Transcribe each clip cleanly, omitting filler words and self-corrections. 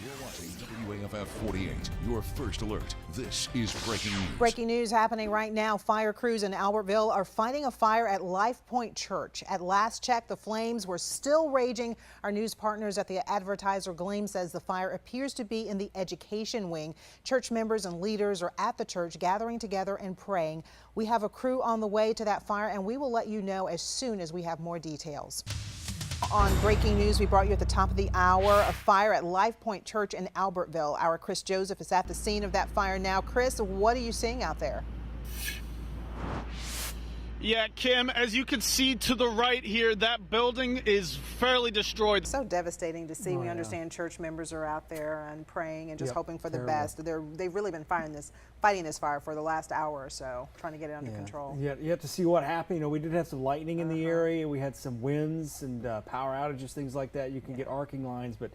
You're watching WAFF 48, your first alert. This is breaking news. Breaking news happening right now. Fire crews in Albertville are fighting a fire at Life Point Church. At last check, the flames were still raging. Our news partners at the Advertiser Gleam says the fire appears to be in the education wing. Church members and leaders are at the church gathering together and praying. We have a crew on the way to that fire, and we will let you know as soon as we have more details. On breaking news, we brought you at the top of the hour, a fire at Life Point Church in Albertville. Our Chris Joseph is at the scene of that fire now. Chris, what are you seeing out there? Yeah, Kim, as you can see to the right here, that building is fairly destroyed. So devastating to see. We understand church members are out there and praying and just hoping for the best. They've really been fighting this fire for the last hour or so, trying to get it under control. Yeah, you have to see what happened. You know, we did have some lightning in the area. We had some winds and power outages, things like that. You can get arcing lines, but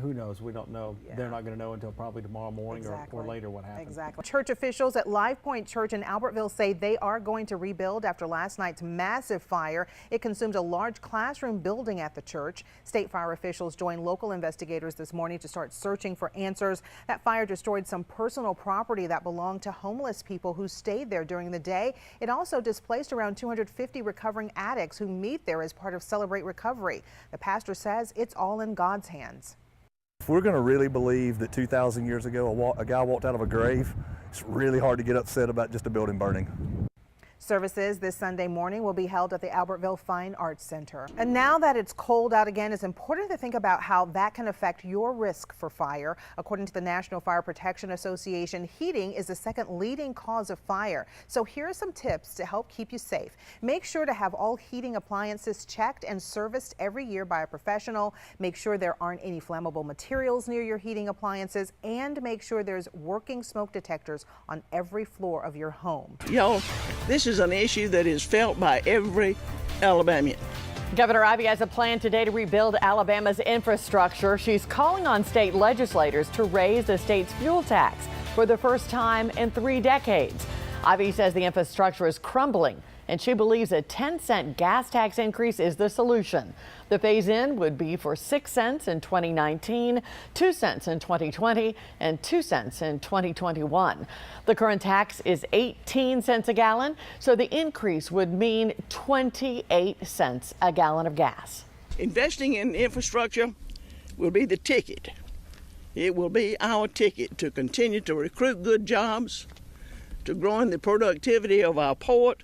who knows? We don't know. They're not going to know until probably tomorrow morning or later what happened. Exactly. Church officials at Life Point Church in Albertville say they are going to rebuild after last night's massive fire. It consumed a large classroom building at the church. State fire officials joined local investigators this morning to start searching for answers. That fire destroyed some personal property that belonged to homeless people who stayed there during the day. It also displaced around 250 recovering addicts who meet there as part of Celebrate Recovery. The pastor says it's all in God's hands. If we're going to really believe that 2,000 years ago a guy walked out of a grave, it's really hard to get upset about just a building burning. Services this Sunday morning will be held at the Albertville Fine Arts Center. And now that it's cold out again, it's important to think about how that can affect your risk for fire. According to the National Fire Protection Association, heating is the second leading cause of fire. So here are some tips to help keep you safe. Make sure to have all heating appliances checked and serviced every year by a professional. Make sure there aren't any flammable materials near your heating appliances, and make sure there's working smoke detectors on every floor of your home. Y'all, this is an issue that is felt by every Alabamian. Governor Ivey has a plan today to rebuild Alabama's infrastructure. She's calling on state legislators to raise the state's fuel tax for the first time in 3 decades. Ivey says the infrastructure is crumbling, and she believes a 10-cent gas tax increase is the solution. The phase-in would be for 6 cents in 2019, 2 cents in 2020, and 2 cents in 2021. The current tax is 18 cents a gallon, so the increase would mean 28 cents a gallon of gas. Investing in infrastructure will be the ticket. It will be our ticket to continue to recruit good jobs, to growing the productivity of our port,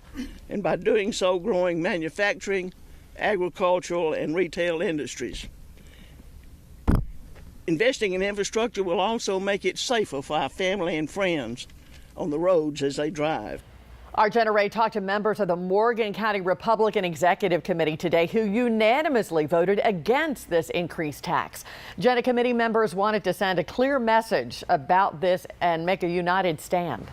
and by doing so, growing manufacturing, agricultural, and retail industries. Investing in infrastructure will also make it safer for our family and friends on the roads as they drive. Our Jenna Ray talked to members of the Morgan County Republican Executive Committee today who unanimously voted against this increased tax. Jenna, committee members wanted to send a clear message about this and make a united stand.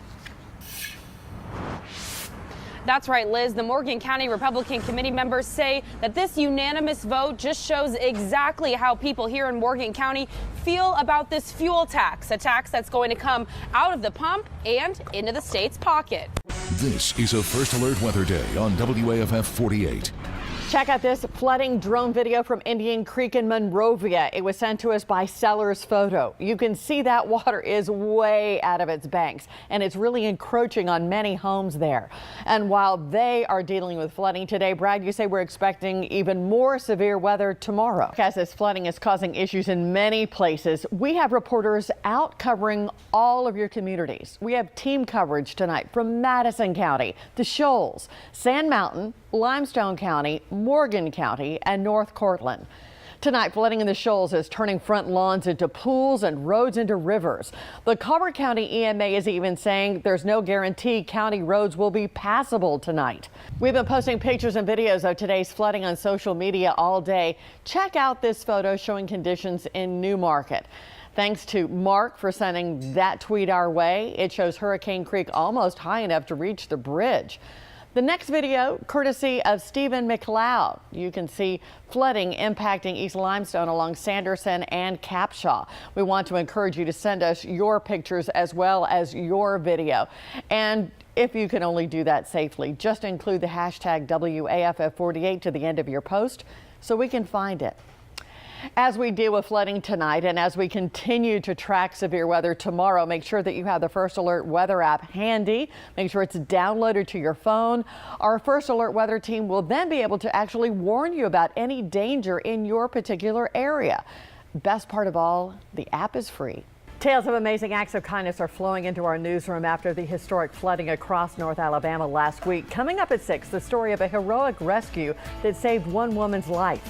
That's right, Liz. The Morgan County Republican Committee members say that this unanimous vote just shows exactly how people here in Morgan County feel about this fuel tax, a tax that's going to come out of the pump and into the state's pocket. This is a First Alert Weather Day on WAFF 48. Check out this flooding drone video from Indian Creek in Monrovia. It was sent to us by Sellers Photo. You can see that water is way out of its banks, and it's really encroaching on many homes there. And while they are dealing with flooding today, Brad, you say we're expecting even more severe weather tomorrow. As this flooding is causing issues in many places, we have reporters out covering all of your communities. We have team coverage tonight from Madison County, the Shoals, Sand Mountain, Limestone County, Morgan County, and North Cortland. Tonight, flooding in the Shoals is turning front lawns into pools and roads into rivers. The Colbert County EMA is even saying there's no guarantee county roads will be passable tonight. We've been posting pictures and videos of today's flooding on social media all day. Check out this photo showing conditions in Newmarket. Thanks to Mark for sending that tweet our way. It shows Hurricane Creek almost high enough to reach the bridge. The next video, courtesy of Stephen McLeod. You can see flooding impacting East Limestone along Sanderson and Capshaw. We want to encourage you to send us your pictures as well as your video. And if you can only do that safely, just include the hashtag WAFF48 to the end of your post so we can find it. As we deal with flooding tonight and as we continue to track severe weather tomorrow, make sure that you have the First Alert weather app handy. Make sure it's downloaded to your phone. Our First Alert weather team will then be able to actually warn you about any danger in your particular area. Best part of all, the app is free. Tales of amazing acts of kindness are flowing into our newsroom after the historic flooding across North Alabama last week. Coming up at 6, the story of a heroic rescue that saved one woman's life.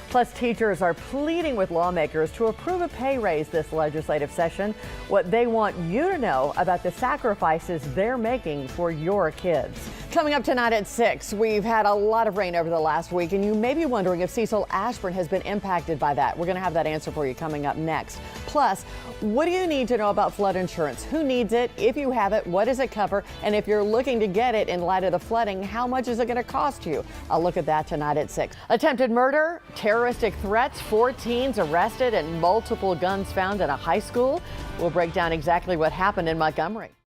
Plus, teachers are pleading with lawmakers to approve a pay raise this legislative session. What they want you to know about the sacrifices they're making for your kids. Coming up tonight at 6, we've had a lot of rain over the last week, and you may be wondering if Cecil Ashburn has been impacted by that. We're going to have that answer for you coming up next. Plus, what do you need to know about flood insurance? Who needs it? If you have it, what does it cover? And if you're looking to get it in light of the flooding, how much is it going to cost you? I'll look at that tonight at 6. Attempted murder, terroristic threats, 4 teens arrested, and multiple guns found in a high school. We'll break down exactly what happened in Montgomery.